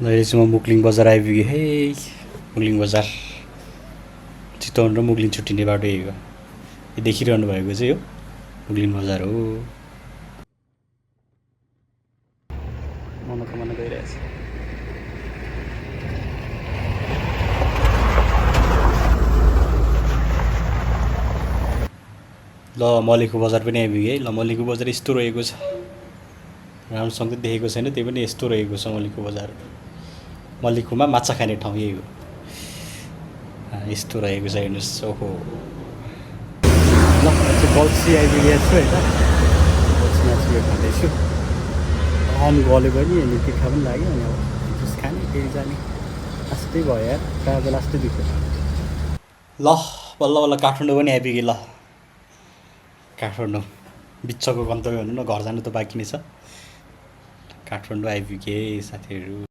अहिले चाहिँ म मुगलिङ बजार आइपुगेँ है। मुगलिङ बजार चितवन र मुगलिङ छुट्टिने बाटो यही हो। यो देखिरहनु भएको चाहिँ यो मुगलिङ बजार हो। मनोकामना गइरहेछ। ल मल्लिकको बजार पनि आइपुगेँ है। ल मल्लिकको बजार यस्तो रहेको छ, राम्रोसँग त देखेको छैन, त्यही पनि यस्तो रहेको छ मल्लिकको बजार। मल्लिककोमा माछा खाने ठाउँ यही हो। यस्तो रहेको छ, हेर्नुहोस्। ओहो, ल चाहिँ गल्छी आइपुगेको छु होइन। गल्छीमा चाहिँ यो खाँदैछु। गल्यो पनि अनि तिर्खा पनि लाग्यो, अनि अब जुस खाने फेरि जाने लास्टै भयो यार। कहाँ लास्टै दुख्यो। ल बल्ल बल्ल काठमाडौँ पनि आइपुगेँ। ल काठमाडौँ बिचको गन्तव्य भनौँ न, घर जानु त बाँकी नै छ। काठमाडौँ आइपुगेँ साथीहरू।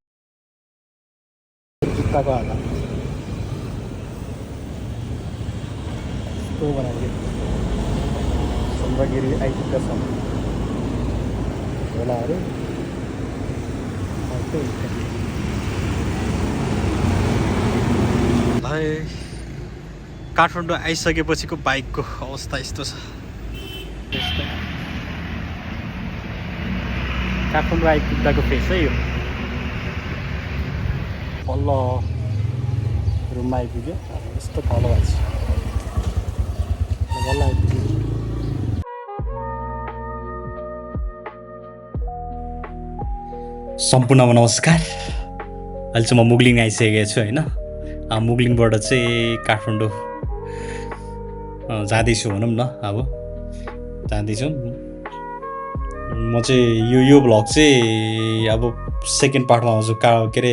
जुत्ताको हाल यस्तो बनाइदियो। चन्द्रगिरी आइपुग्दा सम्म झोलाहरू भाइ। काठमाडौँ आइसकेपछिको बाइकको अवस्था यस्तो छ। काठमाडौँ आइपुग्दाको फेस है यो। बल्ल रुममा आइपुग्यो। यस्तो तल भएको छ। बल्ल आइपुग्यो। सम्पूर्णमा नमस्कार। अहिले चाहिँ म मुगलिङ आइसकेको छु होइन। मुगलिङबाट चाहिँ काठमाडौँ जाँदैछु भनौँ न। अब जाँदैछु म चाहिँ। यो भ्लग चाहिँ अब सेकेन्ड पार्टमा आउँछु। के अरे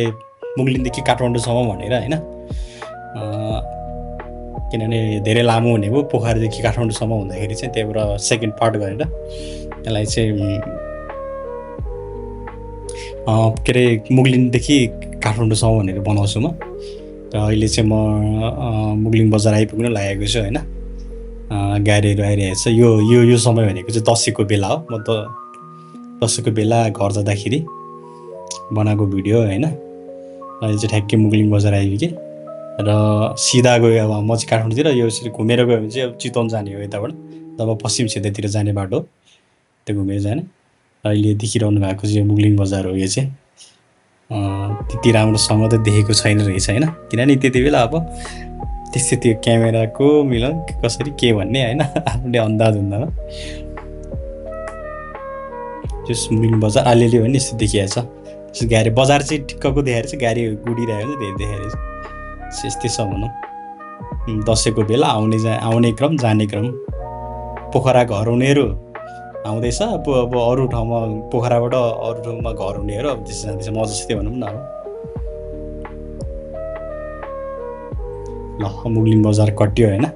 मुगलिङदेखि काठमाडौँसम्म भनेर होइन। किनभने धेरै लामो हुने भयो। पोखरादेखि काठमाडौँसम्म हुँदाखेरि चाहिँ त्यहाँबाट सेकेन्ड पार्ट गरेर त्यसलाई चाहिँ के अरे मुगलिङदेखि काठमाडौँसम्म भनेर बनाउँछु म। र अहिले चाहिँ म मुगलिङ बजार आइपुग्न लागेको छु होइन। गाडीहरू आइरहेको छ। यो समय भनेको चाहिँ दसैँको बेला हो। म त दसैँको बेला घर जाँदाखेरि बनाएको भिडियो होइन। अहिले चाहिँ ठ्याक्कै मुगलिङ बजार आइपुगेँ र सिधा गयो। अब म चाहिँ काठमाडौँतिर यो यसरी घुमेर गयो भने चाहिँ अब चितवन जाने हो यताबाट। तब पश्चिम क्षेत्रतिर जाने बाटो त्यो घुमेर जाने। अहिले देखिरहनु भएको चाहिँ यो मुगलिङ बजार हो। यो चाहिँ त्यति राम्रोसँग त देखेको छैन रहेछ होइन। किनभने त्यति बेला अब त्यस्तै त्यो क्यामेराको मिलन कसरी के भन्ने होइन, आफूले अन्दाज हुँदैन। त्यो मुगलिङ बजार अलिअलि पनि यस्तो देखिएको छ। गाडी बजार चाहिँ टिक्कको देखाएर चाहिँ गाडी गुडिरहेको चाहिँ धेरै देखाएर चाहिँ यस्तै छ भनौँ। दसैँको बेला आउने क्रम जाने क्रम। पोखरा घर हुनेहरू आउँदैछ। अब अरू ठाउँमा पोखराबाट अरू ठाउँमा घर हुनेहरू अब त्यसो जाँदैछ। म जस्तै भनौँ न। अब ल मुगलिङ बजार कट्यो होइन।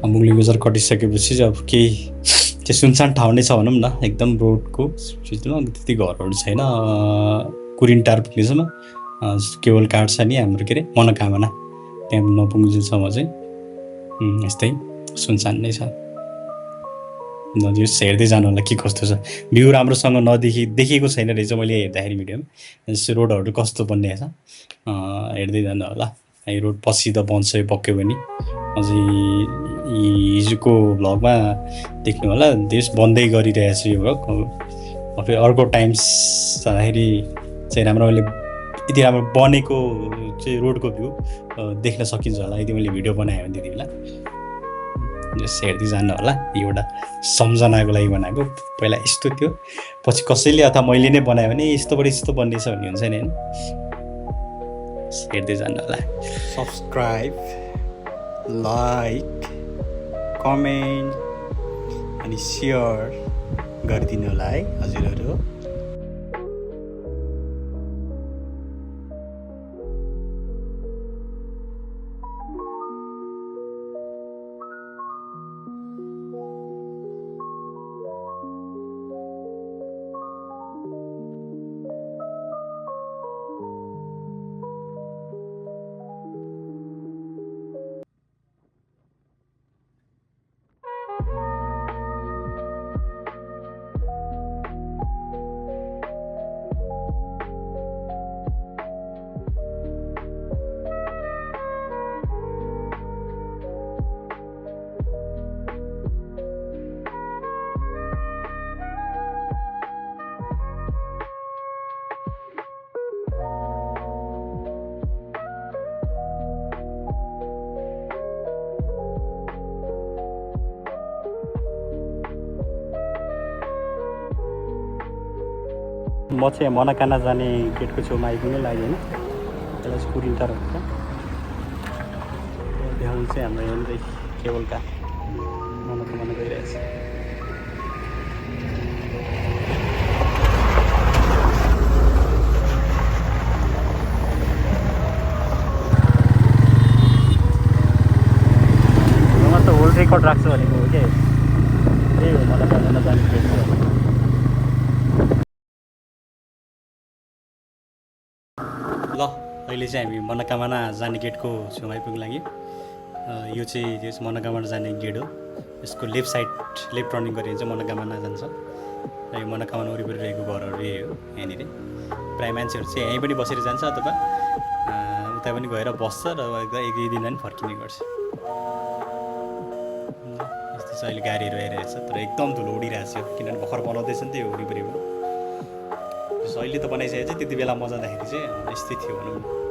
मुगलिङ बजार कटिसकेपछि चाहिँ अब केही चाहिँ सुनसान ठाउँ नै छ भनौँ न। एकदम रोडको त्यति घरहरू छैन। कुरिनटार पुग्नेसम्म केवल कार्ड छ नि हाम्रो के अरे मनोकामना, त्यहाँ नपुग्नुसम्म चाहिँ यस्तै सुनसान नै छ। हेर्दै जानु होला के कस्तो छ। भ्यू राम्रोसँग देखिएको छैन रहेछ मैले हेर्दाखेरि भिडियोमा। रोडहरू कस्तो बन्ने छ हेर्दै जानु होला। यो रोड पछि त बन्छ यो पक्कै पनि। अझै हिजोको भ्लगमा देख्नु होला देश बन्दै गरिरहेछ यो भ्लग। अब अर्को टाइम्स जाँदाखेरि चाहिँ राम्रोले यति राम्रो बनेको चाहिँ रोडको भ्यू देख्न सकिन्छ होला यदि मैले भिडियो बनाएँ भने त्यति बेला। हेर्दै जानु होला। एउटा सम्झनाको लागि बनाएको। पहिला यस्तो थियो, पछि कसैले अथवा मैले नै बनायो भने यस्तोबाट यस्तो बन्नेछ भन्ने हुन्छ नि होइन। हेर्दै जानु होला। सब्सक्राइब, लाइक, कमेन्ट अनि सेयर गरिदिनु होला है हजुरहरू। म चाहिँ मनकाना जाने गेटको छेउमा आइपुग्नु लाग्यो होइन त्यसलाई चाहिँ कुरिन्छ रहेछ देखाउनु चाहिँ हाम्रो यहाँनिर केबल कार मनकाना गइरहेछ वर्ल्ड रेकर्ड राख्छ भनेको हो क्या त्यही हो मनकाना जाने गेट ल अहिले चाहिँ हामी मनोकामना जाने गेटको छेउमा आइपुग्नु लाग्यो यो चाहिँ मनोकामना जाने गेट हो यसको लेफ्ट साइड लेफ्ट टर्निङ गऱ्यो भने चाहिँ मनोकामना जान्छ र यो मनोकामना वरिपरि रहेको घरहरू यही हो यहाँनिर प्रायः मान्छेहरू चाहिँ यहीँ पनि बसेर जान्छ अथवा उता पनि गएर बस्छ र एक दुई दिन पनि फर्किने गर्छ यस्तो चाहिँ अहिले गाडीहरू आइरहेछ तर एकदम धुलो उडिरहेको छ किनभने भर्खर बनाउँदैछ नि त यो वरिपरिमा अहिले त बनाइसकेको चाहिँ त्यति बेला म जाँदाखेरि चाहिँ यस्तै थियो भनौँ न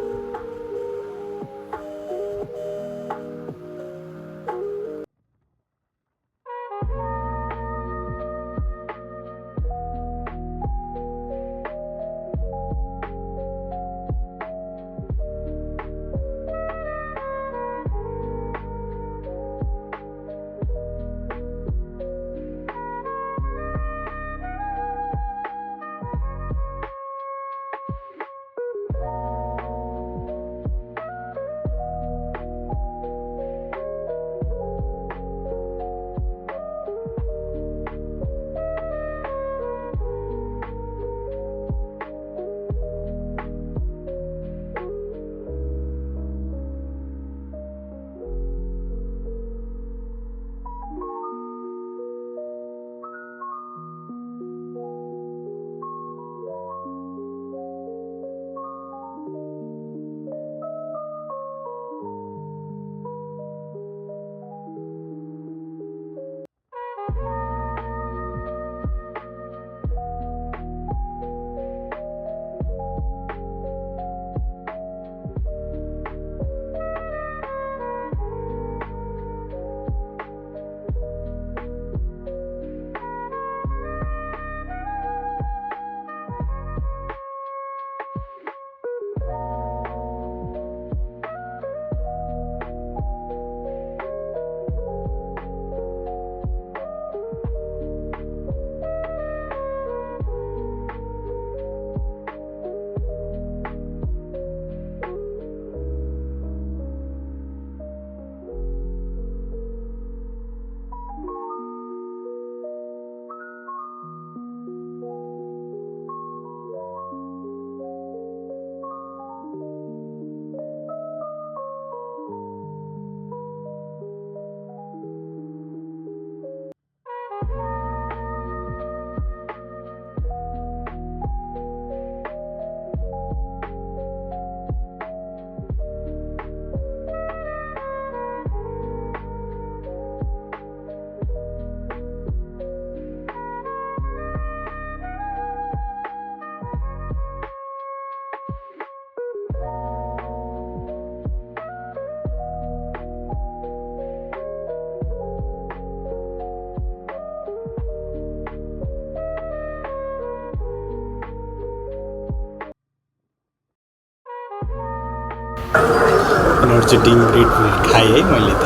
यिनीहरू चाहिँ टिम रेड बुल खाएँ है मैले त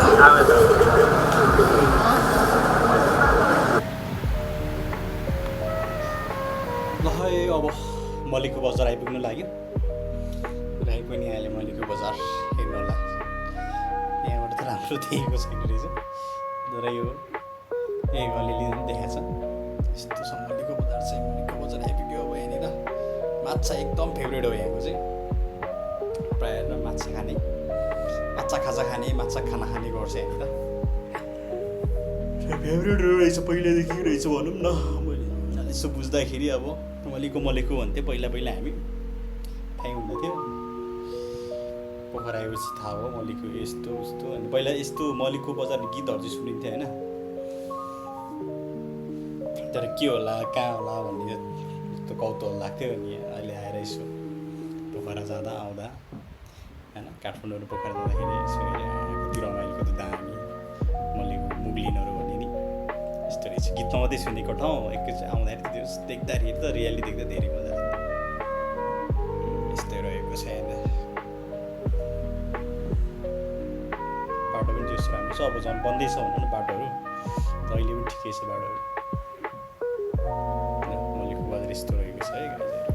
ल है अब मल्लिको बजार आइपुग्नु लाग्यो राई पनि आयो मल्लिको बजार हेर्नु होला यहाँबाट त राम्रो देखेको छैन रहेछ तर यो यही अलिअलि देखाएको छ यस्तो छ मल्लिको बजार चाहिँ मल्लिको बजार आइपुग्यो अब यहाँनिर माछा एकदम फेभरेट हो यहाँको चाहिँ प्रायः माछा खाने माछा खाजा खाने माछा खाना खाने गर्छ यहाँनिर फेभरेट रहेछ पहिल्यैदेखि रहेछ भनौँ न मैले यसो बुझ्दाखेरि अब मल्लिको भन्थेँ पहिला हामी थाहै हुँदैथ्यो पोखरा आएपछि थाहा हो मल्लिको यस्तो उस्तो अनि पहिला यस्तो मल्लिको बजार गीतहरू चाहिँ सुनिन्थ्यो होइन तर के होला कहाँ होला भन्ने यस्तो कौतूहल लाग्थ्यो अनि अहिले आएर यसो पोखरा जाँदा आउँदा होइन काठमाडौँ पोखरा जाँदाखेरि यसो कति रमाइलो कति दामी मल्लिको मुग्लिनहरू भन्ने नि यस्तो रहेछ गीतमा मात्रै सुनेको ठाउँ एकैचोटि आउँदाखेरि त्यो देख्दाखेरि त रियली देख्दा धेरै मजा लाग्छ छ अब झन् बन्दैछ भनौँ न बाटोहरू त अहिले पनि ठिकै छ बाटोहरू मल्लिको बजार यस्तो रहेको छ है गाइजहरू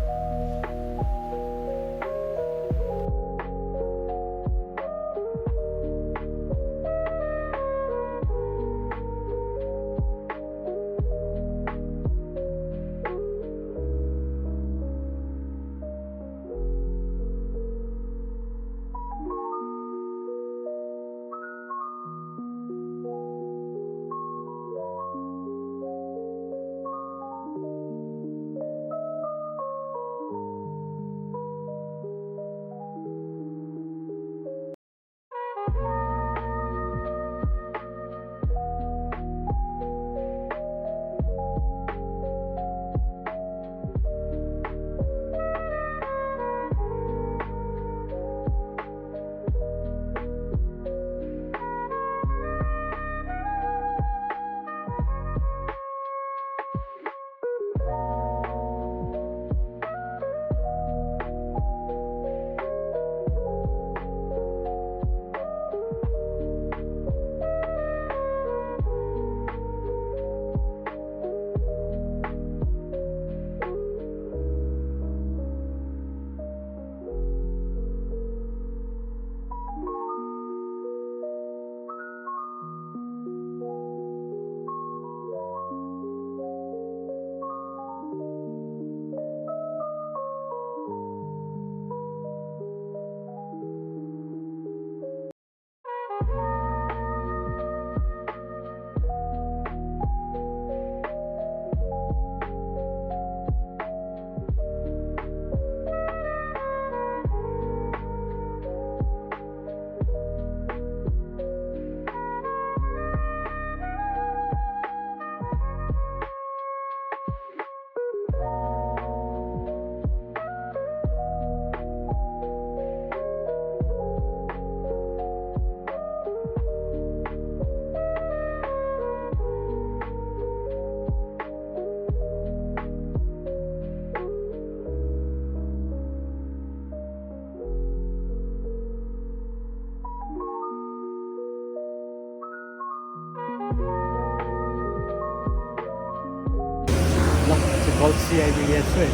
गल्सी आइपुगेको छु होइन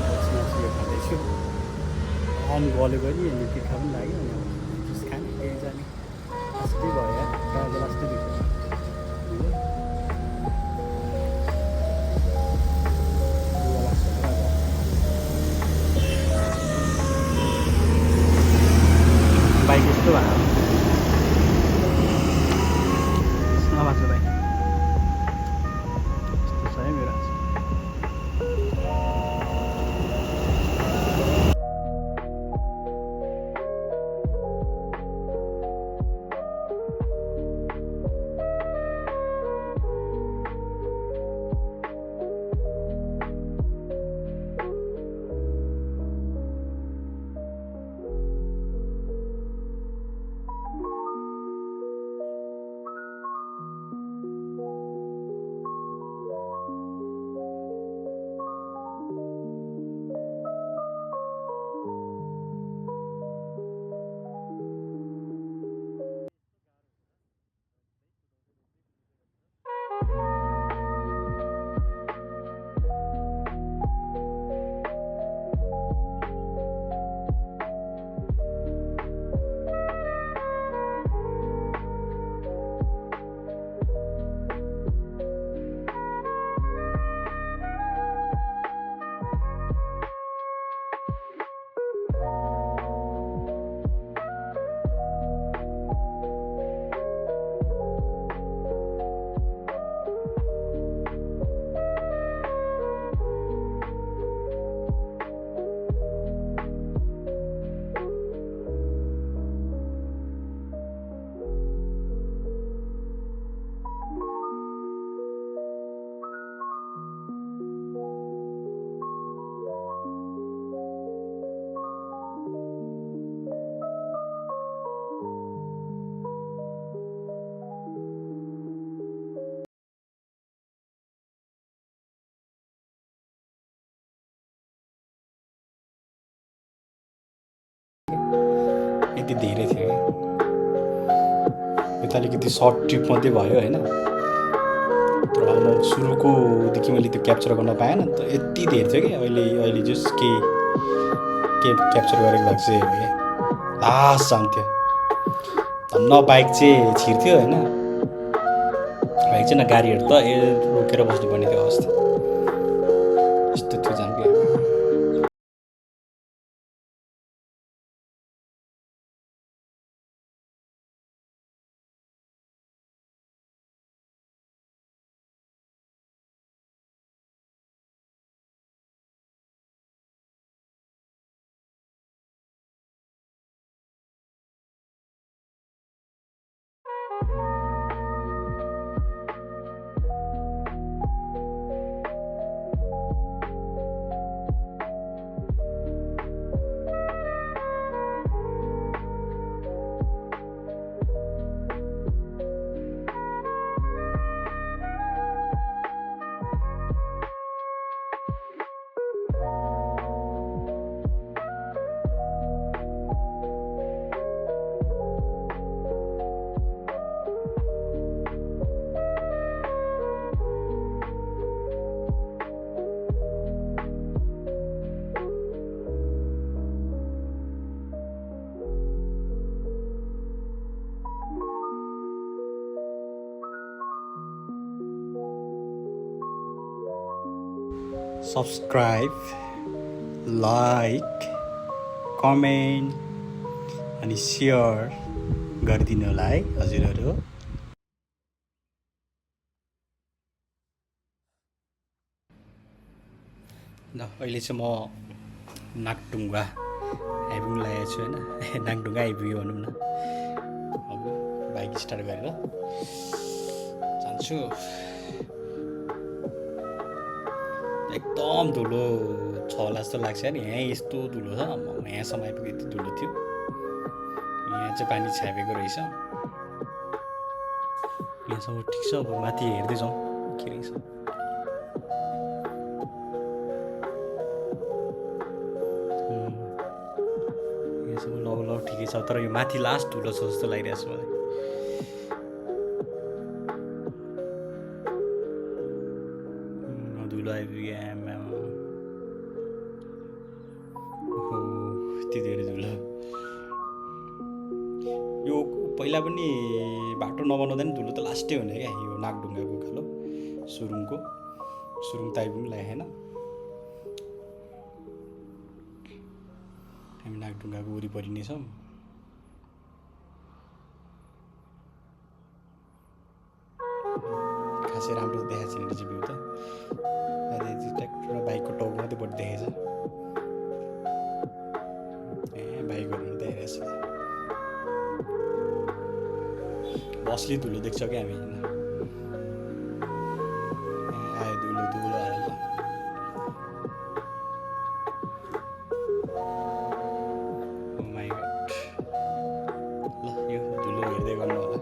गल्सीमा चाहिँ यो खाँदैछु अन गल्यो पनि अनि तिर्खा पनि लाग्यो अनि जुस खाने केही जाने लास्टै भयो यार प्रायः लास्टै दुख्यो बाइक यस्तो भयो नमाज भाइ यस्तो छ है मेरो यति धेरै थियो कि यो त अलिकति सर्ट ट्रिप मात्रै भयो होइन, तर अब म सुरुकोदेखि मैले त्यो क्याप्चर गर्न पाएन त, यति धेर थियो कि अहिले अहिले जस के क्याप्चर गरेको भएको चाहिँ हेरेँ कि लास्ट जान्थ्यो धन्न बाइक चाहिँ छिर्थ्यो होइन, बाइक चाहिँ न गाडीहरू त रोकेर बस्नुपर्ने त्यो अवस्था यस्तो थियो जान्थ्यो। सब्सक्राइब, लाइक, कमेन्ट अनि सेयर गरिदिनु होला है हजुरहरू। ल अहिले चाहिँ म नागढुङ्गा आइपुग्नु लागेको छु होइन, नागढुङ्गा आइपुग्यो भनौँ न। अब बाइक स्टार्ट गरेर जान्छु। एकदम धुलो छ होला जस्तो लाग्छ नि, यहाँ यस्तो धुलो छ, यहाँसम्म आइपुग्यो यति धुलो थियो, यहाँ चाहिँ पानी छापेको रहेछ, यहाँसम्म ठिक छ। अब माथि हेर्दै जाउँ के रहेछ। यहाँसम्म लगभग ठिकै छ, तर यो माथि लास्ट धुलो छ जस्तो लागिरहेको छ मलाई। धुलो आइपुग्यो आमा, ओहो यति धेरै धुलो। यो पहिला पनि बाटो नबनाउँदा नि धुलो त लास्टै हुने क्या, यो नागढुङ्गाको उकालो सुरुङ त आइपुग्नु लाग्यो होइन। हामी नागढुङ्गाको वरिपरि नै छौँ। खासै राम्रो देखाएको छैन रहेछ भ्यू त, ट्र्याक्टर र बाइकको टाउको मात्रै बढी देखेछ। ए बाइकहरू देखाइरहेछ, बसले धुलो देख्छ क्या हामी होइन। आयो धुलो धुलो आयो ल, ओ माई गड। ल यो धुलो हेर्दै गर्नु होला।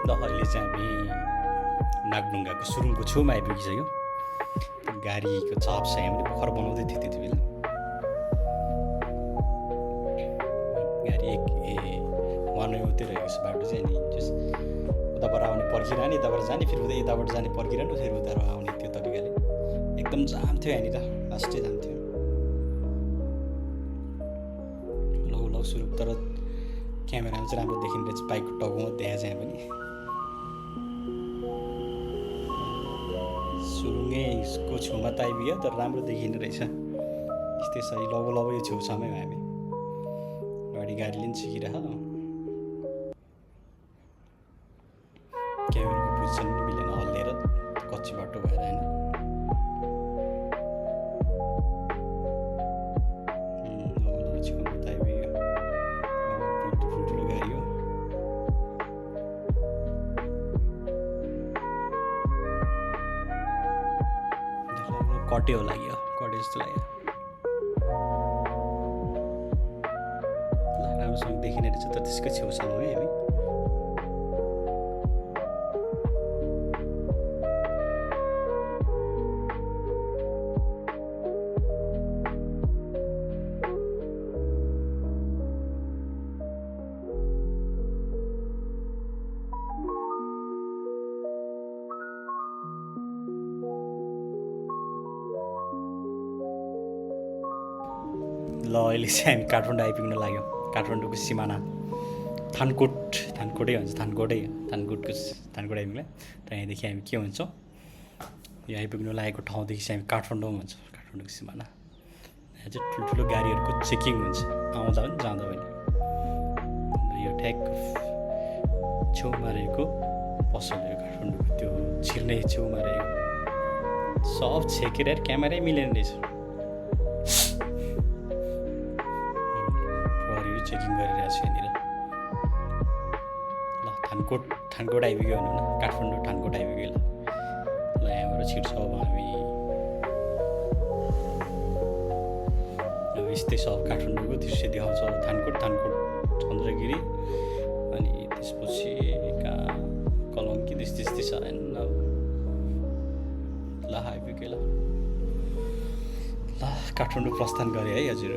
ल अहिले चाहिँ हामी नागढुङ्गाको सुरुङको छेउमा आइपुगिसक्यो। गाडीको चाप चाहिँ हामीले भर्खर बनाउँदै थियो त्यति बेला। गाडी वान वेतिर रहेको छ बाटो चाहिँ, अनि उताबाट आउने पर्खिरहने, यताबाट जाने, फेरि उता यताबाट जाने पर्खिरहनु, फेरि उताबाट आउने त्यो तरिकाले एकदम जाम थियो यहाँनिर, लास्टै जाम थियो। लौ सुरु, तर क्यामेरामा चाहिँ राम्रो देखिने रहेछ, बाइकको टाउकोमा देखा चाहिँ पनि सुरुङैको छेउमा त आइपुग्यो, तर राम्रो देखिने रहेछ। यस्तै छ लगो यो छेउछाउमै हो हामी, गाडीले पनि छिकिरह। क्यामेराको पोजिसन पनि मिलेन, हल्लिएर कच्ची बाटो भएर होइन। छेउमा त आइपुग्यो, ठुल्ठुलो गाडी हो। कटे हो लाग्यो, कटे जस्तो लाग्यो। राम्रोसँग देखिने रहेछ, तर त्यसकै छेउछाउ है हामी। ल अहिले चाहिँ हामी काठमाडौँ आइपुग्न लाग्यौँ। काठमाडौँको सिमाना थानकोटै भन्छ, थानकोट आइपुग्यो। र यहाँदेखि हामी के भन्छौँ, यो आइपुग्नु लागेको ठाउँदेखि चाहिँ हामी काठमाडौँ भन्छौँ, काठमाडौँको सिमाना। यहाँ चाहिँ ठुल्ठुलो गाडीहरूको चेकिङ हुन्छ, आउँदा पनि जाँदा पनि। यो ठ्याक छेउमा रहेको पसल हो काठमाडौँको, त्यो छिर्ने छेउमा रहेको, सब छेकेर क्यामेरै मिलेन रहेछ। चेकिङ गरिरहेको छु यहाँनिर। ल थानकोट आइपुग्यो भनौँ न, काठमाडौँ थानकोट आइपुग्यो। ल यहाँबाट छिट्छौँ अब हामी। अब यस्तै सब काठमाडौँको दृश्य देखाउँछ। थानकोट चन्द्रगिरी, अनि त्यसपछि कहाँ कलङ्की त्यस्तै छ होइन। ल आइपुग्यो। ल काठमाडौँ प्रस्थान गरेँ है हजुर।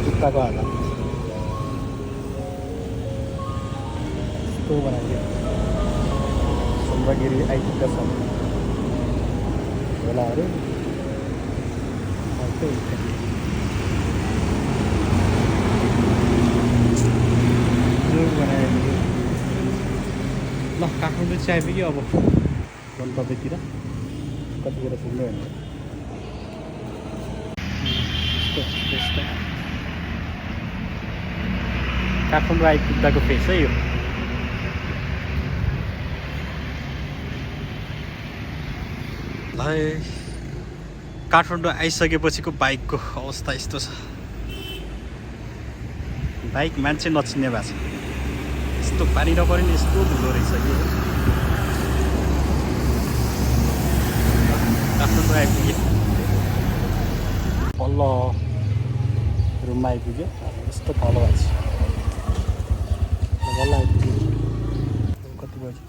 जुत्ताको हात यस्तो बनाइदियो सुम्बागिरी आइपुग्दा सम्म झोलाहरू अर्कै बनाइदियो ल काठमाडौँ चाहिँ आइपुग्यो अब गन्तव्यतिर कति बेला पुग्ने भने काठमाडौँ आइपुग्दाको फेस है यो भाइ काठमाडौँ आइसकेपछिको बाइकको अवस्था यस्तो छ बाइक मान्छे नचिन्ने भएको छ यस्तो पानी नपऱ्यो नि यस्तो धुलो रहेछ यो काठमाडौँ आइपुग्यो पल्लो रुममा आइपुग्यो यस्तो तल भएको छ बल्ल आइपुग्यो कति बजी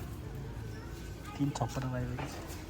3:56 आइपुगेको छ